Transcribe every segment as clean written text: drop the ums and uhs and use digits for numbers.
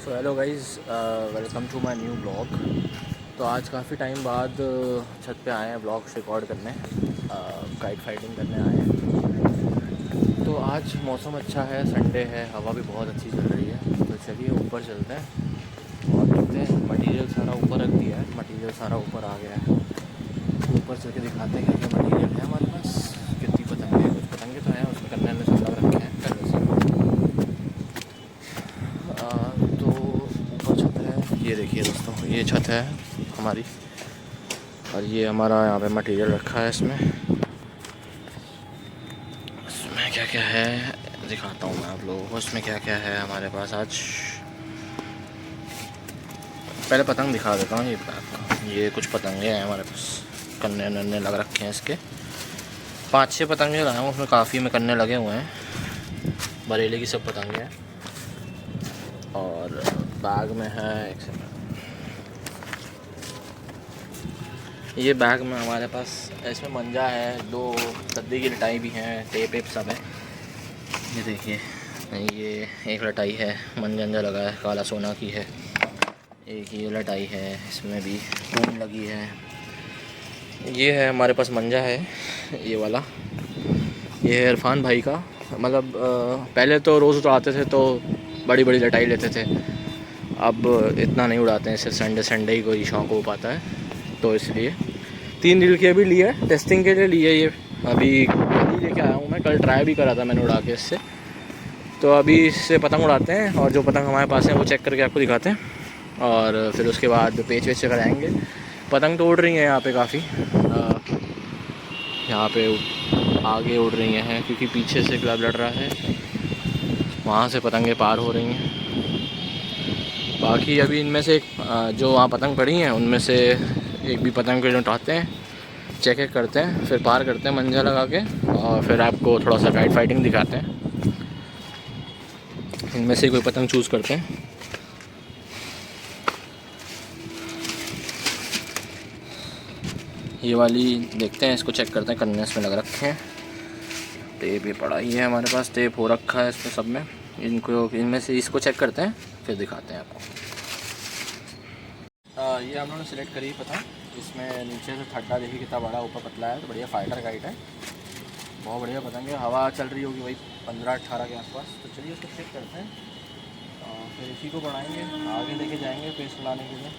So hello guys, welcome to my new blog. तो आज काफ़ी टाइम बाद छत पे आए हैं ब्लॉग्स रिकॉर्ड करने, काइट फाइटिंग करने आए हैं। तो आज मौसम अच्छा है, संडे है, हवा भी बहुत अच्छी चल रही है। तो चलिए ऊपर चलते हैं और देखते हैं। मटेरियल सारा ऊपर रख दिया है, मटेरियल सारा ऊपर आ गया है। ऊपर चल के दिखाते हैं क्या क्या मटेरियल है हमारे पास। कितनी पतंगे हैं, कुछ पतंगे तो हैं उसमें, करने में सब लग रखे हैं पहले से। तो ऊपर छत है, ये देखिए दोस्तों, ये छत है हमारी। और ये हमारा यहाँ पे मटेरियल रखा है। इसमें क्या क्या है दिखाता हूँ मैं आप लोगों को। इसमें क्या क्या है हमारे पास आज। पहले पतंग दिखा देता हूँ। ये कुछ पतंगे हैं हमारे पास, कन्ने नन्ने लग रखे हैं इसके। 5-6 पतंगे लाए हूँ, उसमें काफ़ी में कन्ने लगे हुए हैं। बरेली की सब पतंगे हैं। और बैग में है, एक सेकंड, ये बैग में हमारे पास इसमें मंजा है, 2 गद्दी की लटाई भी हैं, टेप वेप सब है। ये देखिए, ये एक लटाई है, मंजा लगा है, काला सोना की है। एक ये लटाई है, इसमें भी ऊन लगी है। ये है हमारे पास मंजा है, ये वाला। ये है इरफान भाई का। मतलब पहले तो रोज़ उड़ाते थे तो बड़ी बड़ी लटाई लेते थे, अब इतना नहीं उड़ाते हैं, सिर्फ संडे ही कोई शौक़ हो पाता है। तो इसलिए 3 रील के भी लिए, टेस्टिंग के लिए लिए। ये अभी कल ही लेके आया हूँ मैं, कल ट्राई भी करा था मैंने उड़ा के इससे। तो अभी इससे पतंग उड़ाते हैं और जो पतंग हमारे पास है वो चेक करके आपको दिखाते हैं। और फिर उसके बाद पेच वेच कराएँगे। पतंग तो उड़ रही हैं यहाँ पे काफ़ी, यहाँ पे आगे उड़ रही हैं क्योंकि पीछे से क्लब लड़ रहा है, वहाँ से पतंगे पार हो रही हैं। बाकी अभी इनमें से जो वहाँ पतंग पड़ी हैं उनमें से एक भी पतंग को उठाते हैं, चेक करते हैं, फिर पार करते हैं मंजा लगा के, और फिर आपको थोड़ा सा काइट फाइटिंग दिखाते हैं। इनमें से कोई पतंग चूज़ करते हैं। ये वाली देखते हैं, इसको चेक करते हैं, कन्ने इसमें लग रखे हैं। टेप ये पड़ा ही है हमारे पास, टेप हो रखा है इसमें सब में। इनको इनमें से इसको चेक करते हैं, फिर दिखाते हैं आपको। ये हम लोगों ने सिलेक्ट करी पतंग, इसमें नीचे से ठड्डा देखिए कितना बड़ा, ऊपर पतला है। तो बढ़िया फाइटर काइट है, बहुत बढ़िया पतंग है। हवा चल रही होगी वही 15-18 के आसपास। तो चलिए उसको चेक करते हैं, फिर इसी को बढ़ाएंगे, आगे लेके जाएंगे पेस्ट लाने के लिए।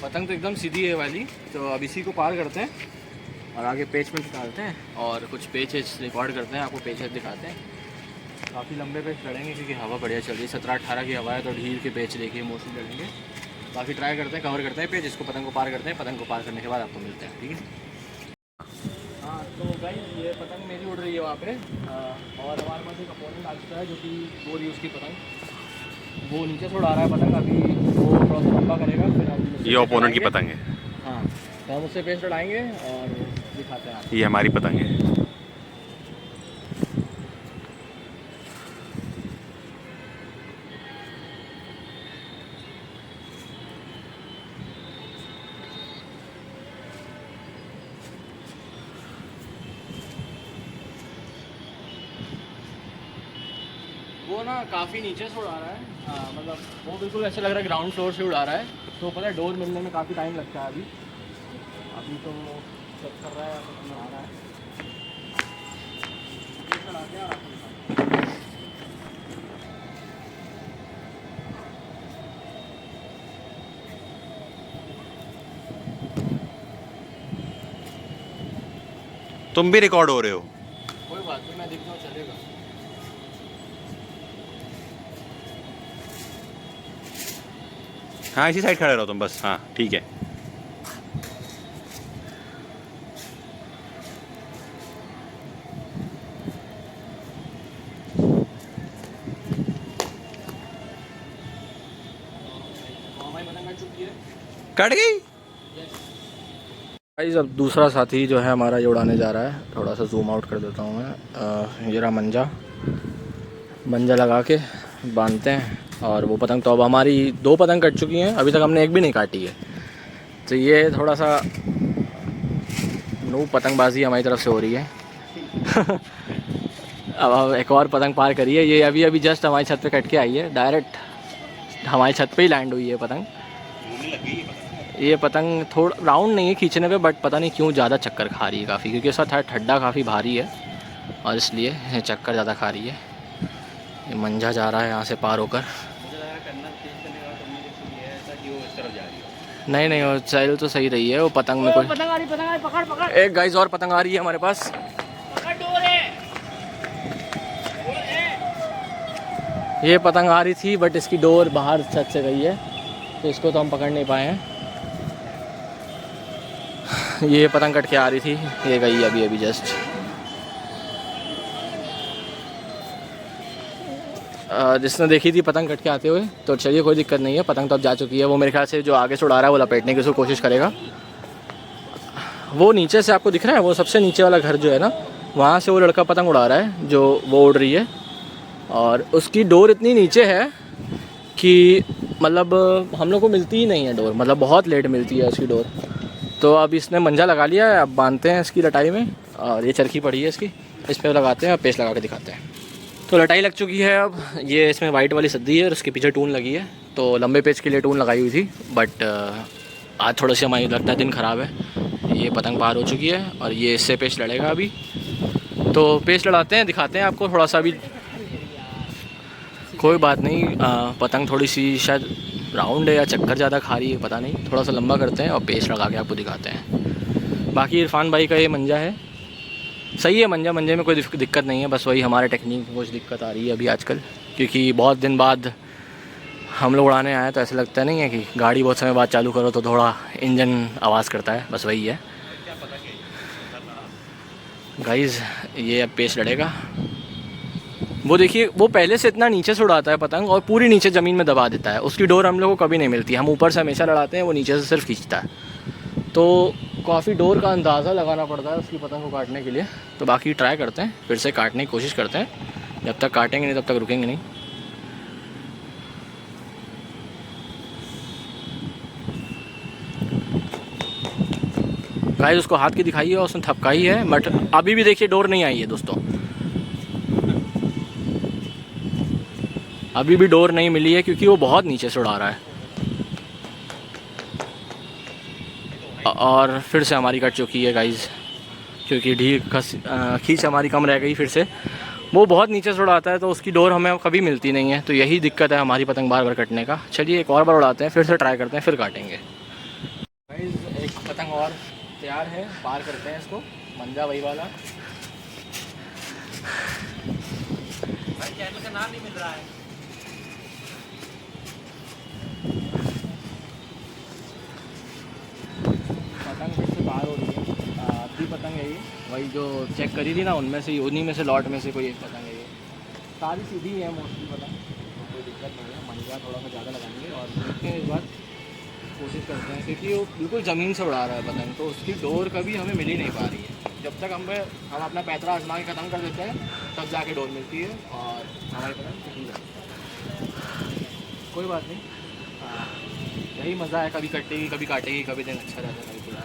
पतंग तो एकदम सीधी है वाली। तो अब इसी को पार करते हैं और आगे पेच में निकालते हैं और कुछ पेच रिकॉर्ड करते हैं, आपको पेच दिखाते हैं। काफ़ी लंबे पेच लड़ेंगे क्योंकि हवा बढ़िया चल रही है। 17-18 की हवा है, तो ढील के पेच देखिए मोस्टली लड़ेंगे। बाकी ट्राई करते हैं, कवर करते हैं पेच, इसको पतंग को पार करते हैं। पतंग को पार करने के बाद आपको मिलते हैं, ठीक है। हाँ तो गाइस, ये पतंग मेरी उड़ रही है वहाँ पे, और हमारे पास एक अपोनेंट आ चुका है जो कि 2 यूज़ की पतंग, वो नीचे से उड़ा रहा है पतंग। अभी वो थोड़ा सा लंबा करेगा, फिर हम ये ओपोनेंट की पतंग है। हाँ, तो हम उससे पेस्ट उड़ाएंगे और दिखाते हैं आपको। ये हमारी पतंग है। वो ना काफ़ी नीचे से उड़ा रहा है, मतलब वो बिल्कुल ऐसा लग रहा है ग्राउंड फ्लोर से उड़ा रहा है। तो पता है डोर मिलने में काफ़ी टाइम लगता है। अभी तो चेक कर रहा है, तो आ रहा है। तुम भी रिकॉर्ड हो रहे हो। कोई बात नहीं, मैं देखता हूँ, चलेगा। हाँ इसी साइड खड़े रहो तुम बस, हाँ ठीक है। कट गई। गाइस अब दूसरा साथी जो है हमारा ये उड़ाने जा रहा है। थोड़ा सा जूम आउट कर देता हूँ मैं। ये रहा मंजा लगा के बांधते हैं। और वो पतंग तो अब हमारी 2 पतंग कट चुकी हैं, अभी तक हमने एक भी नहीं काटी है। तो ये थोड़ा सा नू पतंगबाजी हमारी तरफ से हो रही है। अब एक और पतंग पार करी है। ये अभी जस्ट हमारी छत पे कट के आई है, डायरेक्ट हमारी छत पे ही लैंड हुई है पतंग। ये पतंग थोड़ा राउंड नहीं है खींचने पे, बट पता नहीं क्यों ज़्यादा चक्कर खा रही है काफ़ी, क्योंकि उसका ठड्डा काफ़ी भारी है और इसलिए ये चक्कर ज़्यादा खा रही है। ये मंजा जा रहा है यहाँ से पार होकर। नहीं वो चल तो सही रही है। वो पतंग में कोई पतंग आ रही, पकड़। एक गाइस और पतंग आ रही है हमारे पास। ये पतंग आ रही थी बट इसकी डोर बाहर छत से गई है, तो इसको तो हम पकड़ नहीं पाए हैं। ये पतंग कट के आ रही थी, ये गई अभी जस्ट। जिसने देखी थी पतंग कट के आते हुए, तो चलिए कोई दिक्कत नहीं है, पतंग तो अब जा चुकी है। वो मेरे ख्याल से जो आगे से उड़ा रहा है वो लपेटने की कोशिश करेगा। वो नीचे से आपको दिख रहा है, वो सबसे नीचे वाला घर जो है ना, वहाँ से वो लड़का पतंग उड़ा रहा है, जो वो उड़ रही है। और उसकी डोर इतनी नीचे है कि मतलब हम लोग को मिलती ही नहीं है डोर, मतलब बहुत लेट मिलती है उसकी डोर। तो अब इसने मंजा लगा लिया है, अब बांधते हैं इसकी लटाई में। और ये चरखी पड़ी है इसकी, इस पर लगाते हैं और पेस्ट लगा के दिखाते हैं। तो लटाई लग चुकी है। अब ये इसमें वाइट वाली सद्दी है और उसके पीछे टून लगी है। तो लंबे पेज के लिए टून लगाई हुई थी, बट आज थोड़ा सी हमारी लगता है दिन ख़राब है। ये पतंग पार हो चुकी है और ये इससे पेस्ट लड़ेगा अभी। तो पेस्ट लड़ाते हैं, दिखाते हैं आपको थोड़ा सा। अभी कोई बात नहीं, पतंग थोड़ी सी शायद राउंड है या चक्कर ज़्यादा खा रही है, पता नहीं। थोड़ा सा लंबा करते हैं और पेस्ट लगा के आपको दिखाते हैं। बाकी इरफान भाई का ये मंजा है, सही है मंजे में कोई दिक्कत नहीं है। बस वही हमारे टेक्निक में कुछ दिक्कत आ रही है अभी आजकल, क्योंकि बहुत दिन बाद हम लोग उड़ाने आए, तो ऐसा लगता नहीं है कि गाड़ी बहुत समय बाद चालू करो तो थोड़ा इंजन आवाज़ करता है, बस वही है। गाइस ये अब पेस्ट लड़ेगा। वो देखिए, वो पहले से इतना नीचे से उड़ाता है पतंग और पूरी नीचे ज़मीन में दबा देता है। उसकी डोर हम लोग को कभी नहीं मिलती, हम ऊपर से हमेशा लड़ाते हैं, वो नीचे से सिर्फ खींचता है। तो काफ़ी डोर का अंदाज़ा लगाना पड़ता है उसकी पतंग को काटने के लिए। तो बाकी ट्राई करते हैं, फिर से काटने की कोशिश करते हैं। जब तक काटेंगे नहीं तब तक रुकेंगे नहीं। गाइस उसको हाथ की दिखाई है और उसने थपकाई है, बट अभी भी देखिए डोर नहीं आई है दोस्तों, अभी भी डोर नहीं मिली है, क्योंकि वो बहुत नीचे से उड़ा रहा है। और फिर से हमारी कट चुकी है गाइस, क्योंकि खींच हमारी कम रह गई। फिर से वो बहुत नीचे से उड़ाता है, तो उसकी डोर हमें कभी मिलती नहीं है। तो यही दिक्कत है हमारी पतंग बार कटने का। चलिए एक और बार उड़ाते हैं, फिर से ट्राई करते हैं, फिर काटेंगे। गाइस एक पतंग और तैयार है, पार करते हैं इसको। मंजा वही वाला। भाई चैनल का नाम नहीं मिल रहा है। पतंग फिर से बाहर हो रही है। आधी पतंग है ये, वही जो चेक करी थी ना, उनमें से, उन्हीं में से लॉट में से कोई एक पतंग है ये। सारी सीधी है मोस्टली पतंग, तो कोई दिक्कत नहीं है। मंजा थोड़ा सा ज़्यादा लगाएंगे और देखते हैं इस बार, कोशिश करते हैं, क्योंकि वो बिल्कुल ज़मीन से उड़ा रहा है पतंग, तो उसकी डोर कभी हमें मिल ही नहीं पा रही है। जब तक हम अपना पैतरा आजमा के ख़त्म कर देते हैं, तब जाके डोर मिलती है और हमारी पतंग कटी जाती है। कोई बात नहीं, यही मज़ा है, कभी कटेगी कभी काटेगी, कभी दिन अच्छा रहता है, कभी बुरा।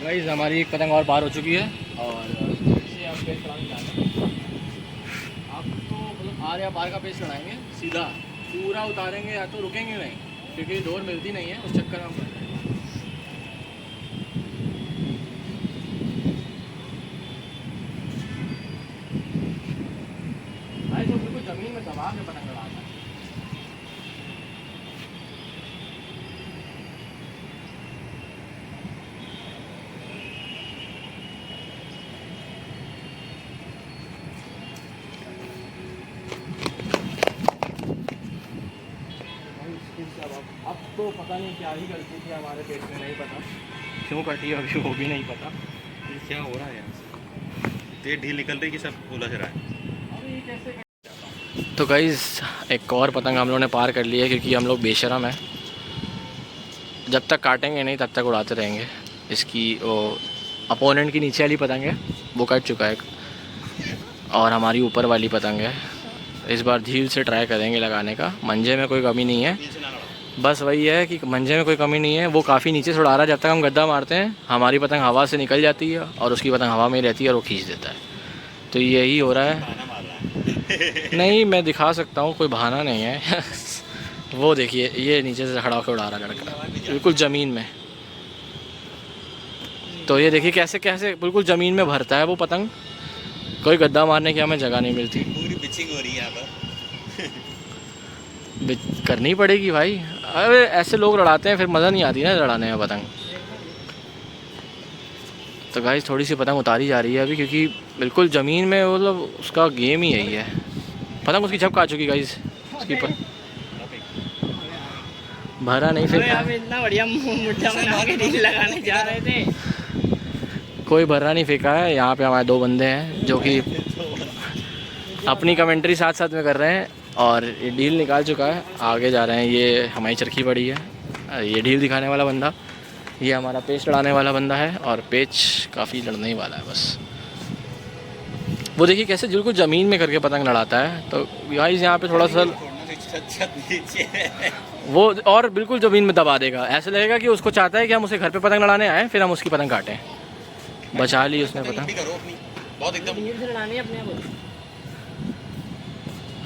गाइस हमारी एक पतंग और पार हो चुकी है और इसे हम पेस्ट चलाने जाते हैं। आप तो मतलब आर या पार का पेस्ट चढ़ाएंगे, सीधा पूरा उतारेंगे या तो रुकेंगे नहीं, क्योंकि डोर मिलती नहीं है, उस चक्कर में हम पड़ जाएंगे। भाई तो बिल्कुल ज़मीन में दबा के पतंग लड़ाता है। अब तो पता नहीं क्या ही गलती थी हमारे पेट में, नहीं पता क्यों कटी अभी वो भी नहीं पता। ये क्या हो रहा है यहाँ से? पेट ढील निकल रही कि सब फूला चला है। तो गाइस एक और पतंग हम लोगों ने पार कर लिया है, क्योंकि हम लोग बेशरम हैं, जब तक काटेंगे नहीं तब तक उड़ाते रहेंगे। इसकी वो अपोनेंट की नीचे वाली पतंग है वो कट चुका है, और हमारी ऊपर वाली पतंग है। इस बार झील से ट्राई करेंगे लगाने का। मंजे में कोई कमी नहीं है, बस वही है कि मंजे में कोई कमी नहीं है, वो काफ़ी नीचे से उड़ा रहा है। जब तक हम गद्दा मारते हैं हमारी पतंग हवा से निकल जाती है और उसकी पतंग हवा में ही रहती है और वो खींच देता है। तो यही हो रहा है। नहीं मैं दिखा सकता हूँ, कोई बहाना नहीं है। वो देखिए ये नीचे से खड़ा होकर उड़ा रहा है लड़का, बिल्कुल ज़मीन में। तो ये देखिए कैसे कैसे बिल्कुल ज़मीन में भरता है वो पतंग। कोई गद्दा मारने की हमें जगह नहीं मिलती। पूरी पिचिंग हो रही है यहाँ पर। करनी पड़ेगी भाई, अरे ऐसे लोग लड़ाते हैं फिर मज़ा नहीं आती ना लड़ाने में पतंग। तो गाइस थोड़ी सी पतंग उतारी जा रही है अभी, क्योंकि बिल्कुल ज़मीन में मतलब उसका गेम ही यही है। पतंग उसकी झपक आ चुकी गाइस, उसकी भरा नहीं फिर इतना बढ़िया मुद्दा बना के रील लगाने जा रहे थे। कोई भर्रा नहीं फेंका है। यहाँ पे हमारे दो बंदे हैं जो कि अपनी कमेंट्री साथ साथ में कर रहे हैं, और ये डील निकाल चुका है, आगे जा रहे हैं। ये हमारी चरखी पड़ी है, ये डील दिखाने वाला बंदा, ये हमारा पेच लड़ाने वाला बंदा है, और पेच काफ़ी लड़ने ही वाला है बस। वो देखिए कैसे बिल्कुल ज़मीन में करके पतंग लड़ाता है। तो गाइस यहाँ पे थोड़ा सा वो और बिल्कुल ज़मीन में दबा देगा, ऐसा लगेगा कि उसको चाहता है कि हम उसे घर पे पतंग लड़ाने आए फिर हम उसकी पतंग काटें। बचा ली उसने पतंग। बहुत एकदम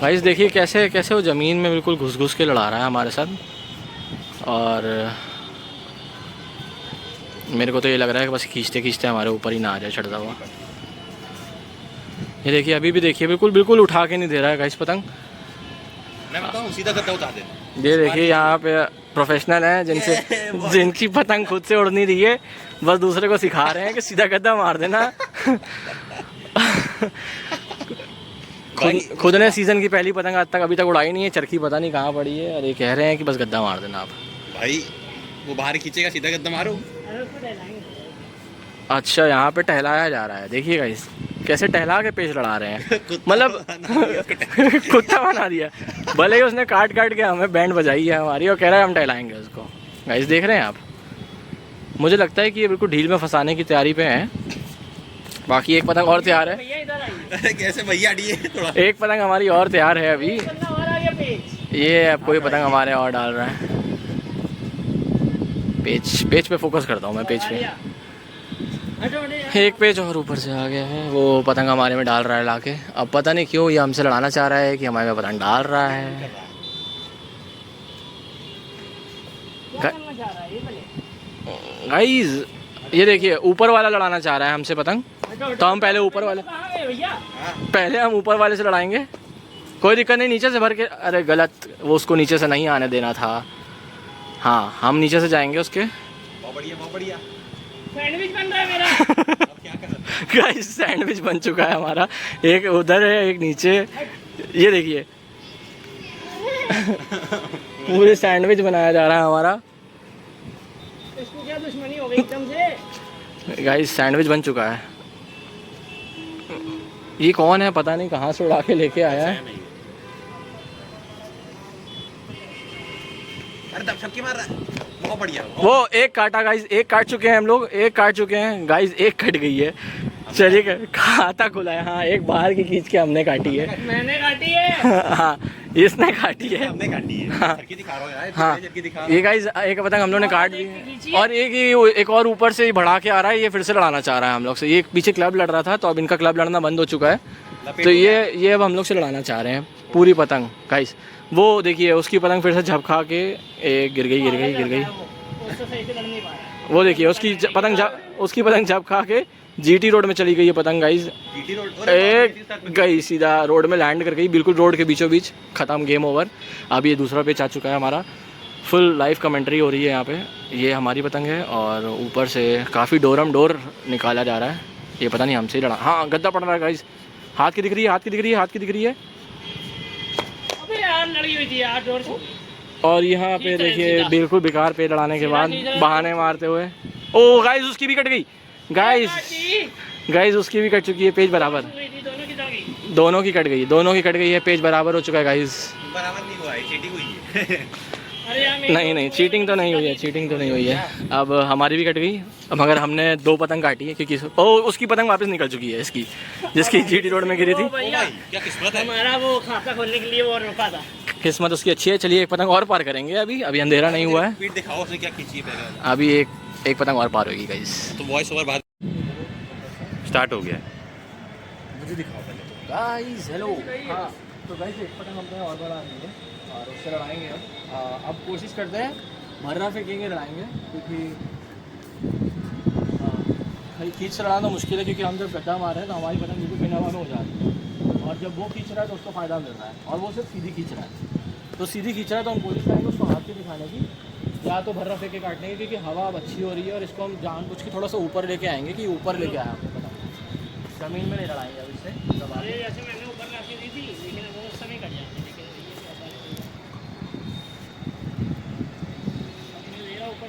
गाइस देखिए कैसे कैसे वो ज़मीन में बिल्कुल घुस घुस के लड़ा रहा है हमारे साथ। और मेरे को तो ये लग रहा है कि बस खींचते खींचते हमारे ऊपर ही ना आ जाए चढ़ता हुआ। ये देखिए अभी भी देखिए बिल्कुल बिल्कुल उठा के नहीं दे रहा है गाइस पतंग। मैं बताऊं सीधा गद्दा उतार दे। ये देखिए यहाँ पे प्रोफेशनल हैं जिनकी पतंग खुद से उड़ नहीं रही है, बस दूसरे को सिखा रहे हैं कि सीधा गद्दा मार देना। खुद ने सीज़न की पहली पतंग आज तक अभी तक उड़ाई नहीं है, चरखी पता नहीं कहाँ पड़ी है, और ये कह रहे हैं कि बस गद्दा मार देना आप। भाई वो बाहर खींचेगा सीधा गद्दा मारो। अच्छा यहाँ पे टहलाया जा रहा है, देखिए गाइस कैसे टहला के पेच लड़ा रहे हैं। मतलब कुत्ता बना दिया। भले ही उसने काट काट के हमें बैंड बजाई है हमारी, और कह रहा है हम टहलाएंगे उसको। गाइस देख रहे हैं आप, मुझे लगता है कि ये बिल्कुल ढील में फंसाने की तैयारी पे है। बाकी एक पतंग और तैयार है। कैसे भैया डी थोड़ा। एक पतंग हमारी और तैयार है अभी। ये अब कोई पतंग हमारे और डाल रहा है। पेच पे फोकस करता हूँ मैं, पेच पे। एक पेज और ऊपर से आ गया है, वो पतंग हमारे में डाल रहा है लाके। अब पता नहीं क्यों ये हमसे लड़ाना चाह रहा है कि हमारे में पतंग डाल रहा है। गाइस ये देखिए ऊपर वाला लड़ाना चाह रहा है हमसे पतंग, तो हम पहले हम ऊपर वाले से लड़ाएंगे। कोई दिक्कत नहीं, नीचे से भर के। अरे गलत, वो उसको नीचे से नहीं आने देना था। हाँ हम नीचे से जाएंगे उसके। बहुत बढ़िया सैंडविच बन रहा है मेरा। अब क्या कर गाइस सैंडविच बन चुका है हमारा, एक उधर है एक नीचे। ये देखिए पूरे सैंडविच बनाया जा रहा है हमारा। इसको क्या दुश्मनी हो गई एकदम से। गाइस सैंडविच बन चुका है। ये कौन है पता नहीं, कहाँ से उड़ा के लेके आया है। अरे तब छक्की मार रहा है। बहुत बढ़िया। वो एक काटा गाइस, एक काट चुके हैं हम लोग, एक काट चुके हैं गाइस, एक कट गई है। चलिए खाता खुला है। हाँ एक बाहर की खींच के हमने काटी है। मैंने काटी है। हाँ इसने काटी है, हमने काटी है। हाँ दिखा रहा है यार। हाँ ये गाइस एक पतंग हम लोग ने काट दी है, और एक और ऊपर से बढ़ा के आ रहा है। ये फिर से लड़ाना चाह रहा है हम लोग से। ये पीछे क्लब लड़ रहा था, तो अब इनका क्लब लड़ना बंद हो चुका है, तो ये अब हम लोग से लड़ाना चाह रहे हैं पूरी पतंग गाइस। वो देखिए उसकी पतंग फिर से झपका के एक गिर गई। वो देखिए उसकी पतंग झपका के जीटी रोड में चली गई है पतंग गाइस। एक गई सीधा रोड में लैंड कर गई, बिल्कुल रोड के बीचों बीच। ख़त्म, गेम ओवर। अब ये दूसरा पेच आ चुका है हमारा। फुल लाइव कमेंट्री हो रही है यहाँ पे। ये हमारी पतंग है, और ऊपर से काफ़ी डोर निकाला जा रहा है। ये पता नहीं हमसे ही लड़ा। हाँ गद्दा पड़ रहा है गाइस, हाथ की दिख रही है। अबे यार लड़ी हुई थी यार, डोर से। और यहाँ पे देखिए बिल्कुल बेकार पेड़ लड़ाने के बाद बहाने मारते हुए, ओ गाइस उसकी भी कट गई, गाइस उसकी भी कट चुकी है पेज बराबर, दोनों की कट गई है, पेज बराबर हो चुका है गाइस। बराबर नहीं हुआ है, चीटिंग हुई है। नहीं चीटिंग तो नहीं हुई है, अब हमारी भी कट गई, मगर हमने 2 पतंग काटी है क्योंकि उसकी पतंग वापस निकल चुकी है इसकी, जिसकी जीटी रोड में गिरी थी। क्या किस्मत है। हमारा वो खाता खोलने के लिए वो रुका था। किस्मत उसकी अच्छी है। चलिए एक पतंग और पार करेंगे, अभी अंधेरा नहीं हुआ है, स्पीड दिखाओ उसने क्या खींची है पहले। अभी एक पतंग और पार होगी गाइस। तो वॉइस ओवर बाद स्टार्ट हो गया है। मुझे दिखाओ पहले तो। गाइस हेलो, हाँ तो गाइस एक पतंग हमने और बड़ा ली है और उससे लड़ाएंगे अब कोशिश करते हैं भर्रा फेंकेंगे लड़ाएंगे, क्योंकि खींच लड़ाना मुश्किल है, क्योंकि हम जब गड्ढा मार रहे हैं तो हमारी पतंग बिल्कुल बिना हवा में हो जाती है, और जब वो खींच रहा है तो उसको फ़ायदा मिल रहा है, और वो सिर्फ सीधी खींच रहा है, तो सीधी खींच रहा है तो हम कोशिश करेंगे उसको हाथ से दिखाने की, या तो भर्रा फेंके काटने की, क्योंकि हवा अब अच्छी हो रही है, और इसको हम जानबूझ के थोड़ा सा ऊपर लेके आएंगे कि ऊपर लेके आया हमने पतंग, ज़मीन में नहीं लड़ाएंगे अब इससे। अरे जैसे मैंने ऊपर लाके दी थी, लेकिन वो उस समय कट जाती है, लेकिन ये ऊपर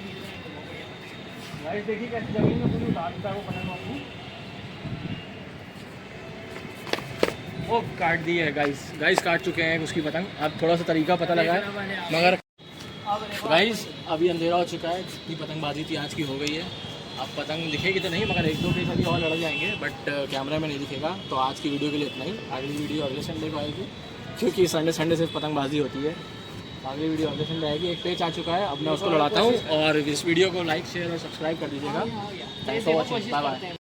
गाइस देखिए कैसे ज़मीन में पूरी उतार देता है वो पतंग अपनी, वो काट दी है गाइस काट चुके हैं उसकी पतंग। अब थोड़ा सा तरीका पता लगा है, मगर गाइस अभी अंधेरा हो चुका है, जितनी पतंगबाजी थी आज की हो गई है। अब पतंग दिखेगी तो नहीं, मगर 1-2 पीस अभी और लड़ जाएंगे, बट कैमरा में नहीं दिखेगा। तो आज की वीडियो के लिए इतना ही, अगली वीडियो अगले संडे को आएगी, क्योंकि संडे सिर्फ पतंगबाजी होती है। अगली वीडियो अगले संडे आएगी। एक पेज आ चुका है, अब मैं उसको लड़ाता हूँ, और इस वीडियो को लाइक शेयर और सब्सक्राइब कर दीजिएगा। Thanks for watching, bye bye.